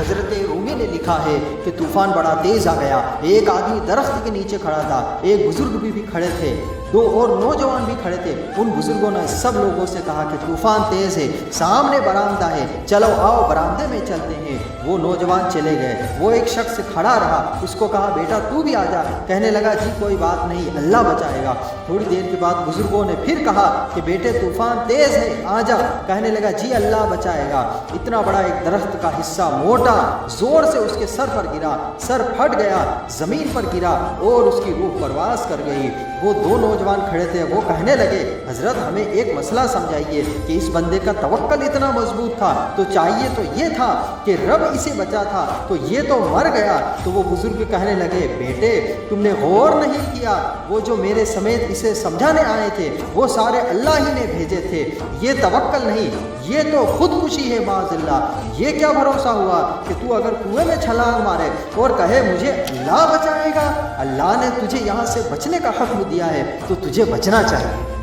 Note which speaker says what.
Speaker 1: حضرت رومی نے لکھا ہے کہ طوفان بڑا تیز آ گیا، ایک آدمی درخت کے نیچے کھڑا تھا، ایک بزرگ بھی کھڑے تھے، 2 اور نوجوان بھی کھڑے تھے۔ ان بزرگوں نے سب لوگوں سے کہا کہ طوفان تیز ہے، سامنے برآمدہ ہے، چلو آؤ برآمدے میں چلتے ہیں۔ وہ نوجوان چلے گئے، وہ ایک شخص کھڑا رہا، اس کو کہا بیٹا تو بھی آ جا، کہنے لگا جی کوئی بات نہیں، اللہ بچائے گا۔ تھوڑی دیر کے بعد بزرگوں نے پھر کہا کہ بیٹے طوفان تیز ہے، آ جا، کہنے لگا جی اللہ بچائے گا۔ اتنا بڑا ایک درخت کا حصہ موٹا زور سے اس کے سر پر گرا، سر پھٹ گیا، زمین پر گرا اور اس کی روح پرواز کر گئی۔ وہ 2 نوجوان کھڑے تھے، وہ کہنے لگے حضرت ہمیں ایک مسئلہ سمجھائیے کہ اس بندے کا توکل اتنا مضبوط تھا تو چاہیے تو یہ تھا کہ رب اسے بچا تھا، تو یہ تو مر گیا۔ تو وہ بزرگ کہنے لگے بیٹے تم نے غور نہیں کیا، وہ جو میرے سمیت اسے سمجھانے آئے تھے وہ سارے اللہ ہی نے بھیجے تھے، یہ توکل نہیں، یہ تو خودکشی ہے معاذ اللہ۔ یہ کیا بھروسہ ہوا کہ تو اگر کنویں میں چھلانگ مارے اور کہے مجھے اللہ بچائے گا؟ اللہ نے تجھے یہاں سے بچنے کا حکم دیا ہے تو تجھے بچنا چاہیے۔